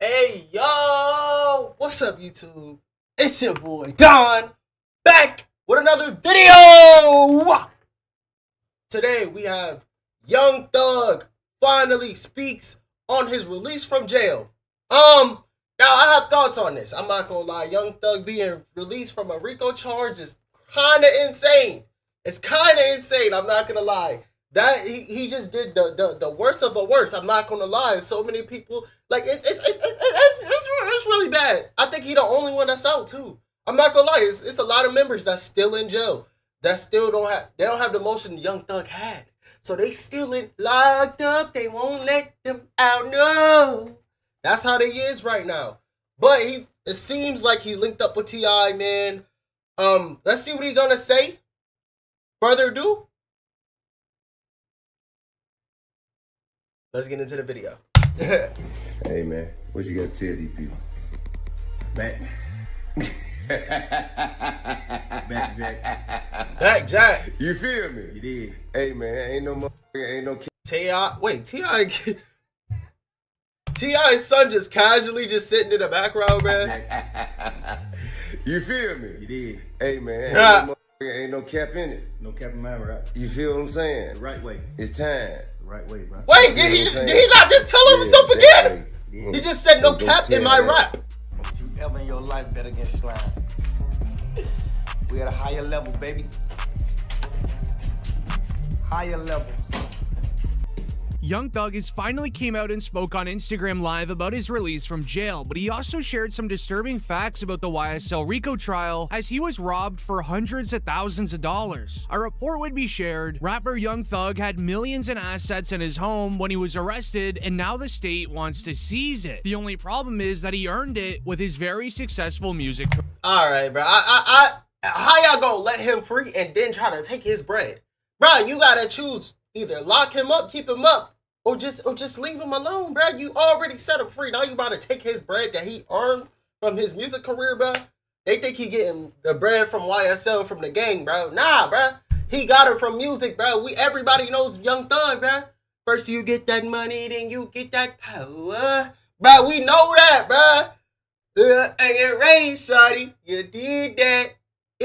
Hey, yo! What's up, YouTube? It's your boy, Don, back with another video! Today, we have Young Thug finally speaks on his release from jail. Now I have thoughts on this. I'm not gonna lie, Young Thug being released from a RICO charge is kinda insane. It's kinda insane, I'm not gonna lie. That he just did the worst of the worst. I'm not gonna lie. So many people like it's really bad. I think he the only one that's out too. I'm not gonna lie. It's a lot of members that's still in jail that still don't have the motion Young Thug had. So they still locked up. They won't let them out. No, that's how they is right now. But it seems like he linked up with T.I., man. Let's see what he gonna say. Further ado. Let's get into the video. Hey man, what you got to tell these people? Back. Back Jack. Back Jack. You feel me? You did. Hey man, ain't no T.I. Wait, T.I.'s son just casually just sitting in the background, man. You feel me? You did. Hey man, ain't no cap in it. No cap in my right. You feel what I'm saying? The right way. It's time. The right way, bro. Wait, did he not just tell himself again? He just said no cap in my rap. Don't you ever in your life bet against slime. We at a higher level, baby. Higher levels. Young Thug has finally came out and spoke on Instagram Live about his release from jail, but he also shared some disturbing facts about the YSL RICO trial as he was robbed for hundreds of thousands of dollars. A report would be shared. Rapper Young Thug had millions in assets in his home when he was arrested, and now the state wants to seize it. The only problem is that he earned it with his very successful music career. All right, bro. How y'all gonna let him free and then try to take his bread? Bro, you gotta choose. Either lock him up, keep him up, or just leave him alone, bro. You already set him free. Now you about to take his bread that he earned from his music career, bro. They think he getting the bread from YSL from the gang, bro. Nah, bro. He got it from music, bro. Everybody knows Young Thug, bro. First you get that money, then you get that power. Bro, we know that, bro. And it rained, shawty. You did that.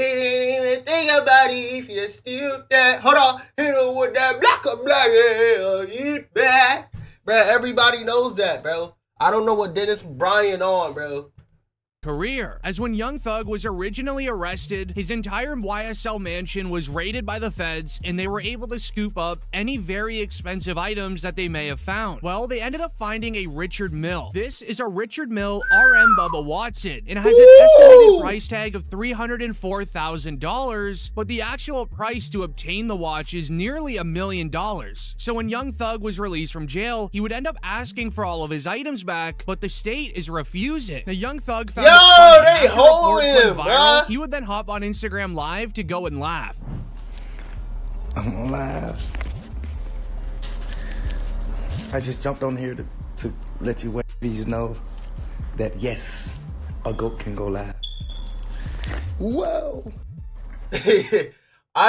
It ain't even think about it if you still that. Hold on, hit him with that black. You back, bro. Everybody knows that, bro. I don't know what Dennis Bryan on, bro. Career. As when Young Thug was originally arrested, his entire YSL mansion was raided by the feds and they were able to scoop up any very expensive items that they may have found. Well, they ended up finding a Richard Mille. This is a Richard Mille RM Bubba Watson and has an estimated price tag of $304,000, but the actual price to obtain the watch is nearly $1 million. So when Young Thug was released from jail, he would end up asking for all of his items back, but the state is refusing. Now, Young Thug found they hold him, bro. He would then hop on Instagram Live to go and laugh. I'm on live. I just jumped on here to let you ladies know that yes, a goat can go live. Whoa. I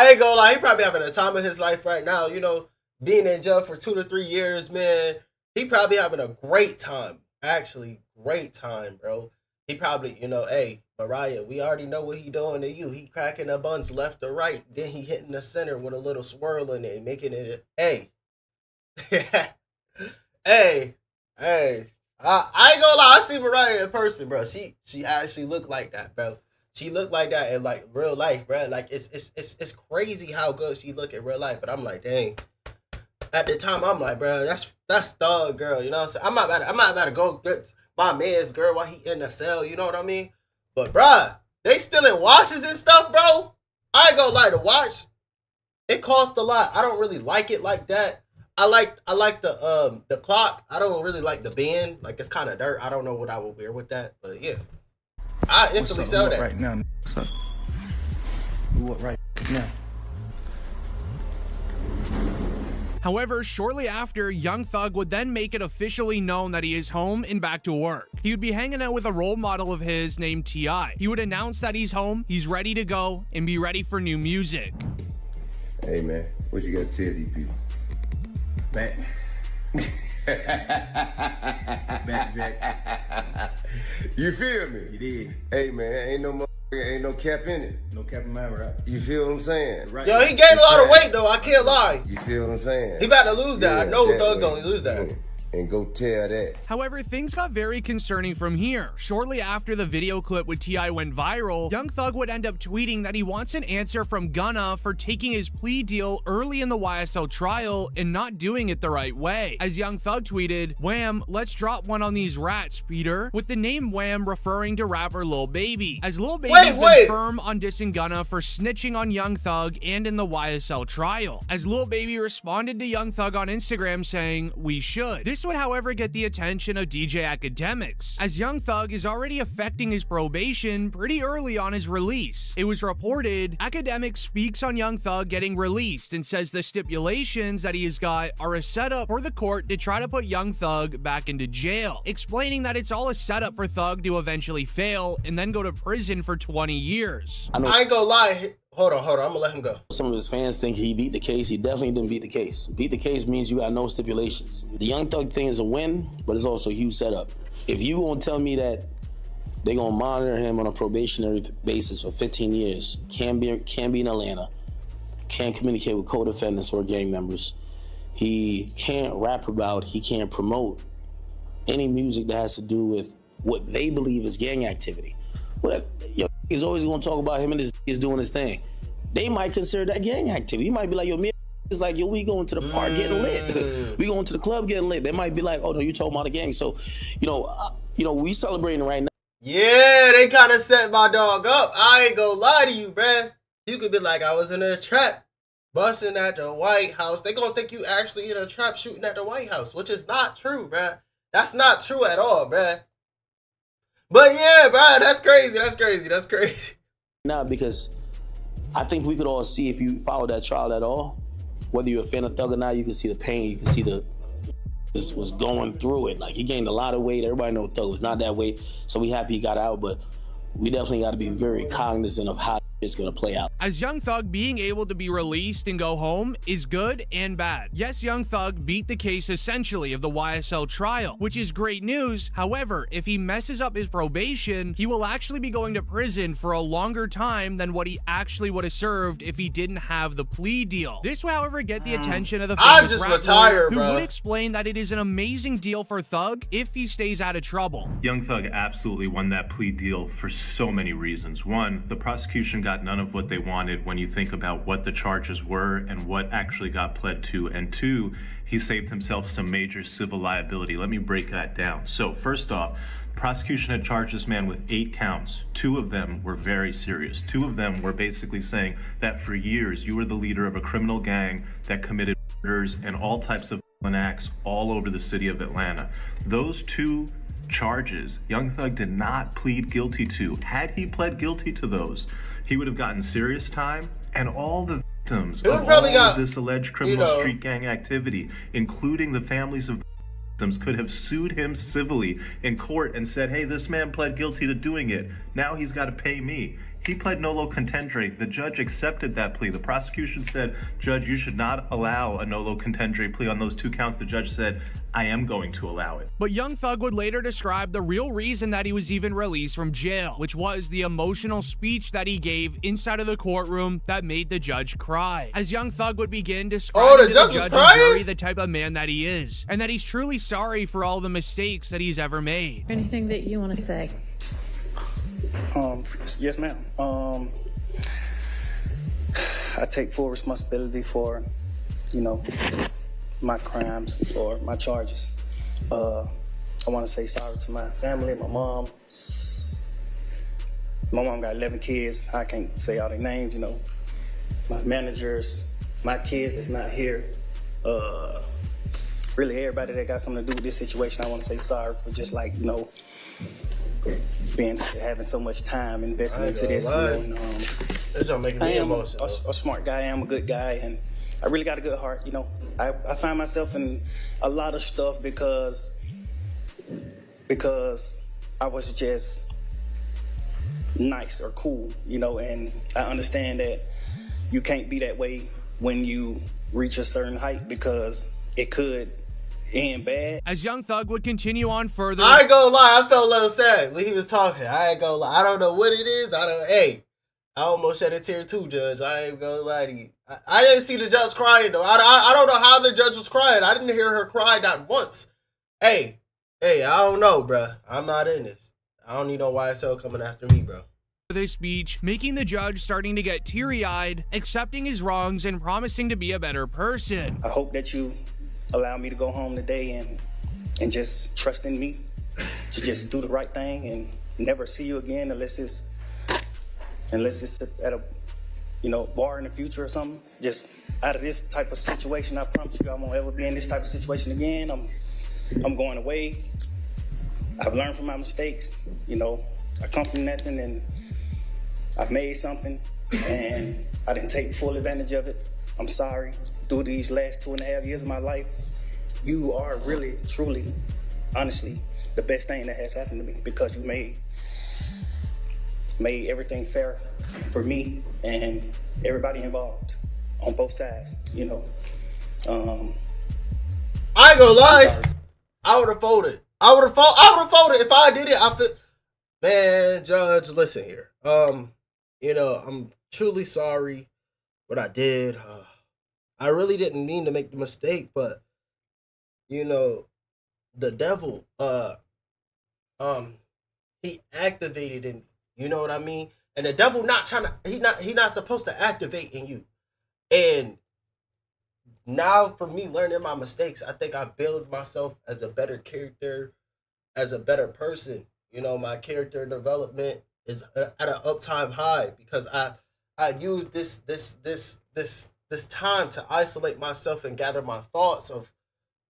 ain't gonna lie, he probably having a time of his life right now. You know, being in jail for 2 to 3 years, man. He probably having a great time. Actually, great time, bro. He probably, you know, hey, Mariah, we already know what he doing to you. He cracking the buns left or right. Then he hitting the center with a little swirl in it and making it, hey. hey. I ain't gonna lie, I see Mariah in person, bro. She actually looked like that, bro. She looked like that in, like, real life, bro. Like, it's crazy how good she look in real life. But I'm like, dang. At the time, I'm like, bro, that's Thug, girl. You know what I'm saying? I'm not about to go get my man's girl while he in the cell, you know what I mean? But bruh, they stealing watches and stuff, bro. I ain't gonna lie, the watch, it cost a lot. I don't really like it like that. I like the clock. I don't really like the band. Like, it's kind of dirt. I don't know what I would wear with that, but yeah. I instantly sell that. Right now, so what right now? However, shortly after, Young Thug would then make it officially known that he is home and back to work. He would be hanging out with a role model of his named T.I. He would announce that he's home, he's ready to go, and be ready for new music. Hey man, what you got to tell these people? Back. Back, Jack. You feel me? You did. Hey man, ain't no cap in it. No cap in my right. You feel what I'm saying? Right. Yo, he gained a lot of weight though. I can't lie. You feel what I'm saying? He about to lose that. Yeah, I know that Thug way. don't lose that. And go tell that. However, things got very concerning from here. Shortly after the video clip with T.I. went viral, Young Thug would end up tweeting that he wants an answer from Gunna for taking his plea deal early in the YSL trial and not doing it the right way. As Young Thug tweeted, "Wham, let's drop one on these rats, Peter," with the name Wham referring to rapper Lil Baby. As Lil Baby has been firm on dissing Gunna for snitching on Young Thug and in the YSL trial. As Lil Baby responded to Young Thug on Instagram saying, "We should." This would, however, get the attention of DJ Academics, as Young Thug is already affecting his probation pretty early on his release. It was reported Academics speaks on Young Thug getting released and says the stipulations that he has got are a setup for the court to try to put Young Thug back into jail, explaining that it's all a setup for Thug to eventually fail and then go to prison for 20 years. I ain't gonna lie. Hold on. I'm gonna let him go. Some of his fans think he beat the case. He definitely didn't beat the case. Beat the case means you got no stipulations. The Young Thug thing is a win, but it's also a huge setup. If you gonna tell me that they're gonna monitor him on a probationary basis for 15 years, can't be in Atlanta, can't communicate with co-defendants or gang members, he can't rap about, he can't promote any music that has to do with what they believe is gang activity. Well, he's always gonna talk about him and he's doing his thing. They might consider that gang activity. He might be like, yo, me is like, yo, we going to the park getting lit. We going to the club getting lit. They might be like, oh no, you talking about a gang. So, we celebrating right now. Yeah, they kind of set my dog up. I ain't gonna lie to you, bruh. You could be like, I was in a trap, busting at the White House. They gonna think you actually in a trap shooting at the White House, which is not true, bruh. That's not true at all, bruh. But yeah, bruh, that's crazy. That's crazy. Now, because I think we could all see, if you follow that trial at all, whether you're a fan of Thug or not, you can see the pain, you can see this was going through it. Like, he gained a lot of weight. Everybody knows Thug was not that weight, so we happy he got out, but we definitely got to be very cognizant of how it's going to play out. As Young Thug being able to be released and go home is good and bad. Yes, Young Thug beat the case essentially of the YSL trial, which is great news. However, if he messes up his probation, he will actually be going to prison for a longer time than what he actually would have served if he didn't have the plea deal. This will, however, get the attention of the famous rapper who would explain that it is an amazing deal for Thug if he stays out of trouble. Young Thug absolutely won that plea deal for so many reasons. One, the prosecution got none of what they wanted when you think about what the charges were and what actually got pled to. And two, he saved himself some major civil liability. Let me break that down. So first off, the prosecution had charged this man with 8 counts. 2 of them were very serious. 2 of them were basically saying that for years you were the leader of a criminal gang that committed murders and all types of acts all over the city of Atlanta. Those 2 charges Young Thug did not plead guilty to. Had he pled guilty to those, he would have gotten serious time, and all the victims of all of this alleged criminal street gang activity, including the families of victims, could have sued him civilly in court and said, hey, this man pled guilty to doing it. Now he's got to pay me. He pled nolo contendere. The judge accepted that plea. The prosecution said, Judge, you should not allow a nolo contendere plea on those 2 counts. The judge said, I am going to allow it. But Young Thug would later describe the real reason that he was even released from jail, which was the emotional speech that he gave inside of the courtroom that made the judge cry. As Young Thug would begin describing to the judge and jury the type of man that he is, and that he's truly sorry for all the mistakes that he's ever made. Anything that you want to say? Yes, ma'am. I take full responsibility for, my crimes or my charges. I want to say sorry to my family, my mom. My mom got 11 kids. I can't say all their names, My managers, my kids that's not here. Really everybody that got something to do with this situation, I want to say sorry for just having so much time investing into this. This don't make me emotional. A smart guy. I am a good guy, and I really got a good heart. I find myself in a lot of stuff because I was just nice or cool, and I understand that you can't be that way when you reach a certain height, because it could end bad. As Young Thug would continue on further. I ain't gonna lie, I felt a little sad when he was talking. I ain't gonna lie. I don't know what it is. I almost shed a tear too, Judge. I ain't gonna lie to you. I didn't see the judge crying though. I don't know how the judge was crying. I didn't hear her cry not once. Hey, I don't know, bruh. I'm not in this. I don't need no YSL coming after me, bro. This speech, making the judge starting to get teary-eyed, accepting his wrongs, and promising to be a better person. I hope that you allow me to go home today and just trust in me to just do the right thing and never see you again unless it's at a bar in the future or something. Just out of this type of situation, I promise you I won't ever be in this type of situation again. I'm going away. I've learned from my mistakes. I come from nothing and I've made something and I didn't take full advantage of it. I'm sorry. Through these last 2.5 years of my life, you are really, truly, honestly, the best thing that has happened to me because you made everything fair for me and everybody involved on both sides, I ain't gonna lie. I would have folded. I would have folded if I did it. Man, Judge, listen here. I'm truly sorry what I did. I really didn't mean to make the mistake, but the devil, he activated in me. You know what I mean? And the devil he not supposed to activate in you. And now for me learning my mistakes, I think I build myself as a better character, as a better person. My character development is at an uptime high because I use this time to isolate myself and gather my thoughts of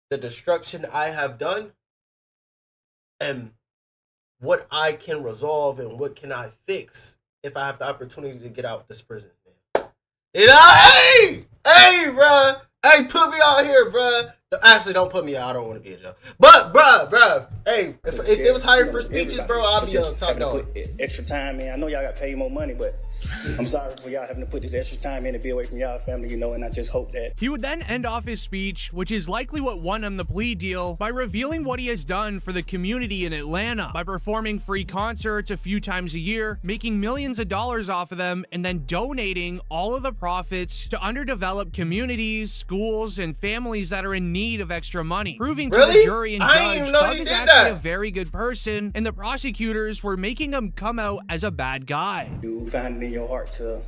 the destruction I have done and what I can resolve and what can I fix if I have the opportunity to get out of this prison, man. Hey, bruh. Hey, put me out here, bruh. Actually, don't put me out. I don't want to be in jail. But, bruh. Hey, if it was hired for speeches, bro, I'll be on top dog. Extra time, man. I know y'all got paid more money, but I'm sorry for y'all having to put this extra time in to be away from y'all family, and I just hope that. He would then end off his speech, which is likely what won him the plea deal, by revealing what he has done for the community in Atlanta by performing free concerts a few times a year, making millions of dollars off of them, and then donating all of the profits to underdeveloped communities, schools, and families that are in need of extra money, proving to the jury and judge Thug is actually a very good person, and the prosecutors were making him come out as a bad guy. You find it in your heart to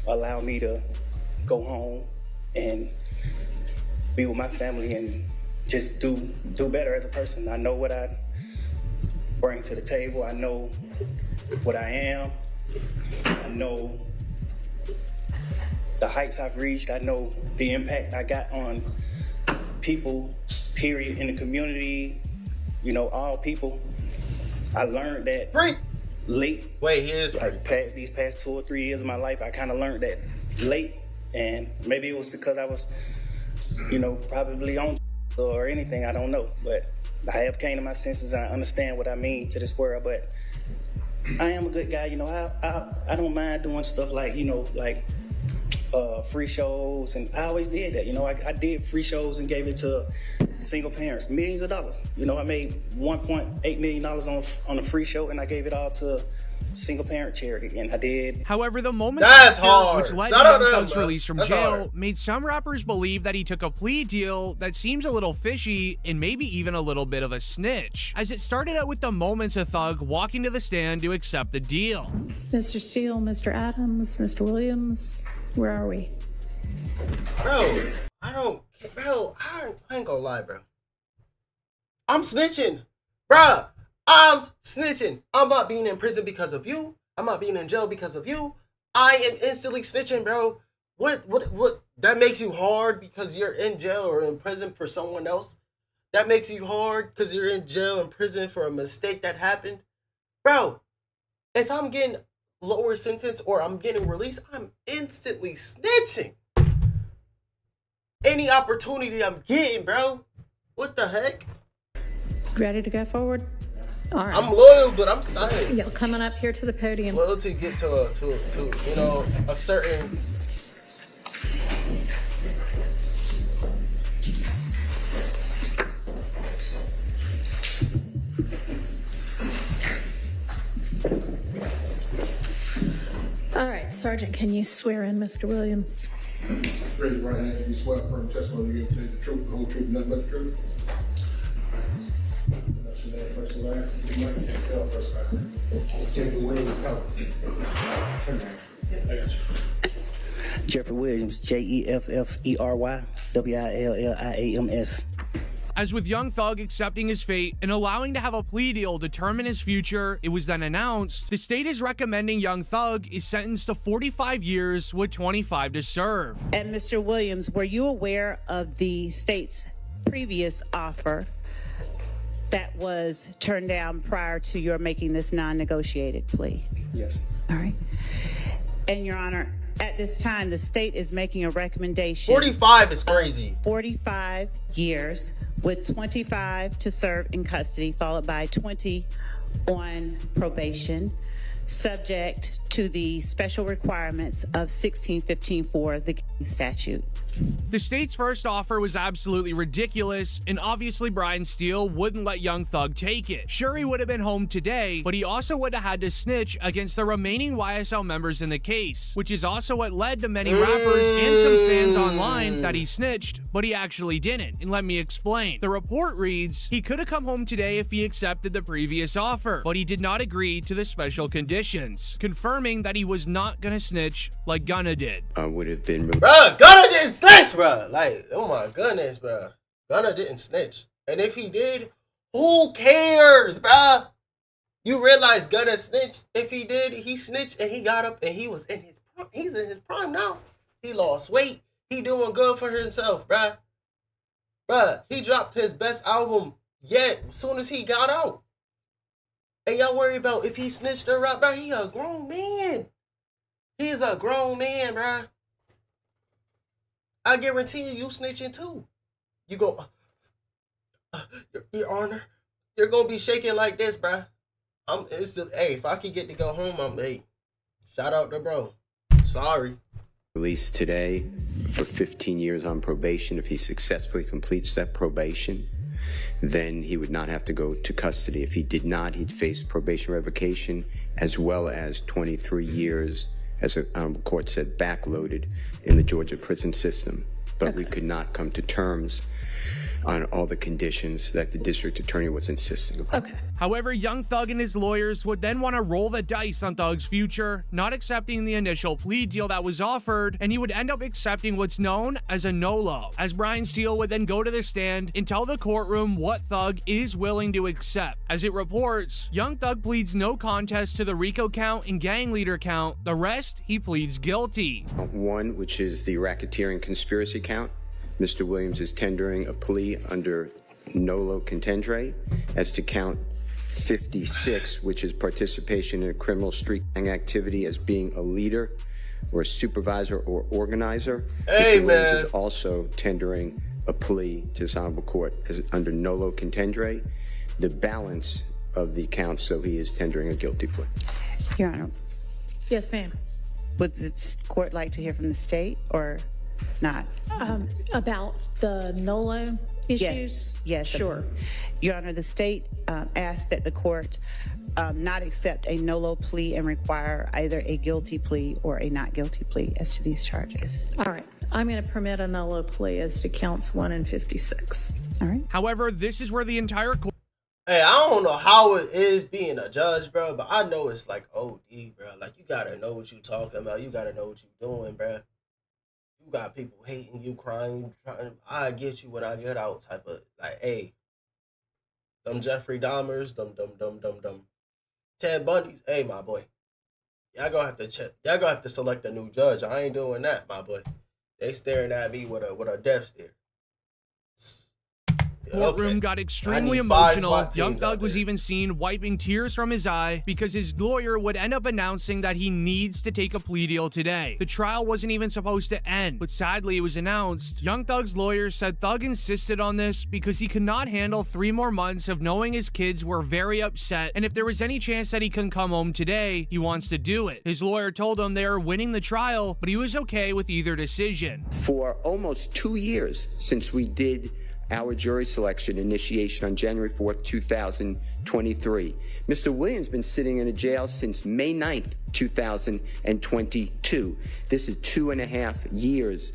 allow me to go home and be with my family and just do better as a person. I know what I bring to the table. I know what I am. I know the heights I've reached. I know the impact I got on people, period, in the community, all people. I learned that late. Wait, he is these past 2 or 3 years of my life, I kind of learned that late, and maybe it was because I was, probably on or anything, I don't know, but I have came to my senses and I understand what I mean to this world. But I am a good guy, I don't mind doing stuff like, free shows, and I always did that. I did free shows and gave it to single parents, millions of dollars. I made $1.8 million on a free show, and I gave it all to single parent charity, and I did. However, the moment which led to Young Thug's release from jail made some rappers believe that he took a plea deal that seems a little fishy and maybe even a little bit of a snitch, as it started out with the moments of Thug walking to the stand to accept the deal. Mr. Steele, Mr. Adams, Mr. Williams, where are we? Bro, I ain't gonna lie, bro. I'm snitching. Bruh, I'm snitching. I'm not being in prison because of you. I'm not being in jail because of you. I am instantly snitching, bro. What? That makes you hard because you're in jail or in prison for someone else? That makes you hard because you're in jail and prison for a mistake that happened? Bro, if I'm getting lower sentence or I'm getting released, I'm instantly snitching. Any opportunity I'm getting, bro. What the heck? Ready to go forward? All right. I'm loyal, but I'm dying. You're coming up here to the podium. Loyalty get to a certain. All right, Sergeant, can you swear in Mr. Williams? Raise your right hand and you swear firm testimony you give to the truth, the whole truth, and nothing but the truth. That's your name, first and last. You might tell first and last. Jeffrey Williams. I got you. Jeffrey Williams, Jeffrey Williams. As with Young Thug accepting his fate and allowing to have a plea deal determine his future, it was then announced the state is recommending Young Thug is sentenced to 45 years with 25 to serve. And Mr. Williams, were you aware of the state's previous offer that was turned down prior to your making this non-negotiated plea? Yes. All right. And Your Honor, at this time, the state is making a recommendation. 45 is crazy. 45 years with 25 to serve in custody, followed by 20 on probation, subject to the special requirements of 1615 the gang statute. The state's first offer was absolutely ridiculous, and obviously Brian Steele wouldn't let Young Thug take it. Sure, he would have been home today, but he also would have had to snitch against the remaining YSL members in the case, which is also what led to many rappers and some fans online that he snitched, but he actually didn't, and let me explain. The report reads, he could have come home today if he accepted the previous offer, but he did not agree to the special conditions, confirming that he was not gonna snitch like Gunna did. Would have been... Bruh, Gunna didn't snitch, bruh. Like, oh my goodness, bruh. Gunna didn't snitch. And if he did, who cares, bruh? You realize Gunna snitched? If he did, he snitched and he got up and he was in his prime. He's in his prime now. He lost weight. He doing good for himself, bruh. Bruh, he dropped his best album yet as soon as he got out. And y'all worry about if he snitched or not, bruh. He a grown man. He's a grown man, bruh. I guarantee you snitching too. You go, Your Honor, you're gonna be shaking like this, bruh. It's just, hey, if I can get to go home, hey, shout out to bro. Sorry. Released today for 15 years on probation. If he successfully completes that probation, then he would not have to go to custody. If he did not, he'd face probation revocation as well as 23 years, as a court said, backloaded in the Georgia prison system. But we could not come to terms on all the conditions that the district attorney was insisting upon. Okay. However, Young Thug and his lawyers would then want to roll the dice on Thug's future, not accepting the initial plea deal that was offered, and he would end up accepting what's known as a NOLO, as Brian Steele would then go to the stand and tell the courtroom what Thug is willing to accept. As it reports, Young Thug pleads no contest to the RICO count and gang leader count. The rest, he pleads guilty. One, which is the racketeering conspiracy count. Mr. Williams is tendering a plea under nolo contendere as to count 56, which is participation in a criminal street gang activity as being a leader or a supervisor or organizer. Hey, Mr. man. Williams is also tendering a plea to this honorable court as under nolo contendere. The balance of the counts, so he is tendering a guilty plea. Your Honor, Yes, ma'am. would the court like to hear from the state or not? About the NOLO issues? Yes, yes. Sure. Your Honor, the state asked that the court not accept a NOLO plea and require either a guilty plea or a not guilty plea as to these charges. All right. I'm going to permit a NOLO plea as to counts 1 and 56. All right. However, this is where the entire court... Hey, I don't know how it is being a judge, bro, but I know it's like OD, bro. Like, you gotta know what you talking about. You gotta know what you doing, bro. You got people hating you, crying, trying. I get you when I get out, type of like, hey, them Jeffrey Dahmers, them Ted Bundys. Hey, my boy, y'all gonna have to check. Y'all gonna have to select a new judge. I ain't doing that, my boy. They staring at me with a death stare. Courtroom got extremely emotional. Young Thug was even seen wiping tears from his eye because his lawyer would end up announcing that he needs to take a plea deal today. The trial wasn't even supposed to end, but sadly it was announced. Young Thug's lawyer said Thug insisted on this because he could not handle 3 more months of knowing his kids were very upset, and if there was any chance that he couldn't come home today, he wants to do it. His lawyer told him they were winning the trial, but he was okay with either decision. For almost 2 years since we did our jury selection initiation on January 4th, 2023. Mr. Williams been sitting in a jail since May 9th, 2022. This is 2.5 years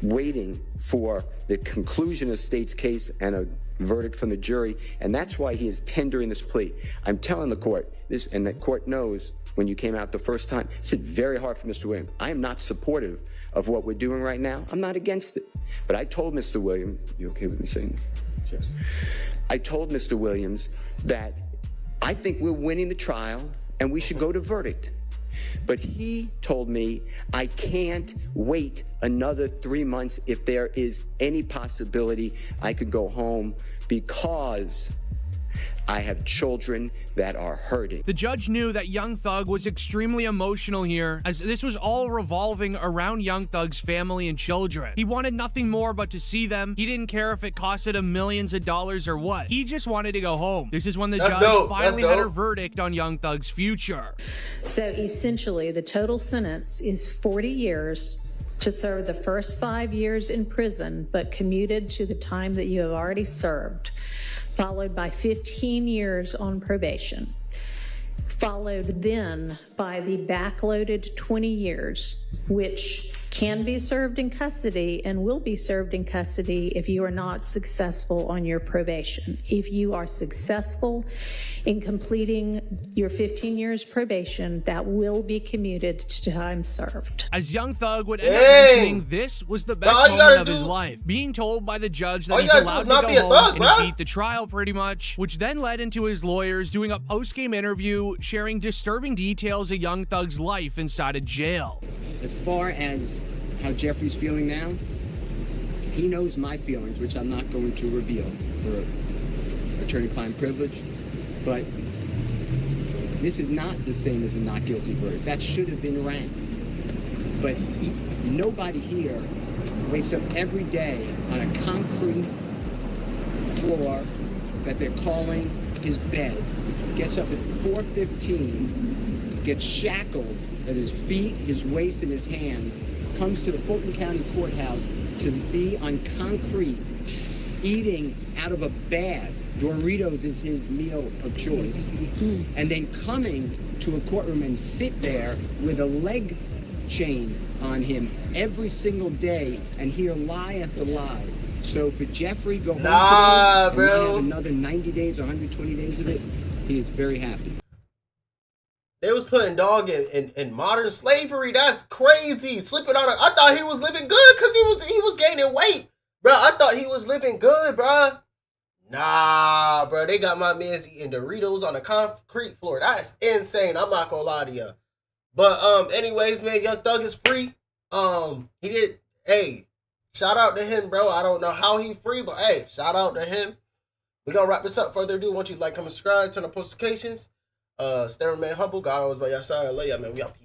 waiting for the conclusion of the state's case and a verdict from the jury, and that's why he is tendering this plea. I'm telling the court this, and the court knows when you came out the first time, it's very hard for Mr. Williams. I am not supportive of what we're doing right now. I'm not against it. But I told Mr. Williams, you okay with me saying yes? I told Mr. Williams that I think we're winning the trial and we should go to verdict. But he told me I can't wait another 3 months if there is any possibility I could go home because I have children that are hurting. The judge knew that Young Thug was extremely emotional here, as this was all revolving around Young Thug's family and children. He wanted nothing more but to see them. He didn't care if it costed him millions of dollars or what. He just wanted to go home. This is when the judge finally had her verdict on Young Thug's future. So essentially, the total sentence is 40 years to serve the first 5 years in prison, but commuted to the time that you have already served, followed by 15 years on probation, followed then by the backloaded 20 years, which can be served in custody and will be served in custody if you are not successful on your probation. If you are successful in completing your 15 years probation, that will be commuted to time served. As Young Thug would end up mentioning, this was the best moment of his life. Being told by the judge that he's allowed to go home and beat the trial pretty much, which then led into his lawyers doing a post-game interview sharing disturbing details of Young Thug's life inside of jail. As far as how Jeffrey's feeling now, he knows my feelings, which I'm not going to reveal for attorney-client privilege, but this is not the same as a not guilty verdict. That should have been ranked. But nobody here wakes up every day on a concrete floor that they're calling his bed, gets up at 4:15, gets shackled at his feet, his waist, and his hands, comes to the Fulton County Courthouse to be on concrete, eating out of a bag. Doritos is his meal of choice. And then coming to a courtroom and sit there with a leg chain on him every single day and hear lie after lie. So for Jeffrey go home today and not have another 90 days or 120 days of it, he is very happy. They was putting dog in modern slavery. That's crazy. Slipping on I thought he was living good because he was gaining weight. Bro, I thought he was living good, bro. Nah, bro. They got my man's eating Doritos on the concrete floor. That's insane. I'm not gonna lie to you. But anyways, man, Young Thug is free. He did, hey, shout out to him, bro. I don't know how he free, but hey, shout out to him. We're gonna wrap this up. Further ado, I want you to like, comment, subscribe, turn on post notifications. Stay remain humble. God always by your side. I love y'all, man. We out.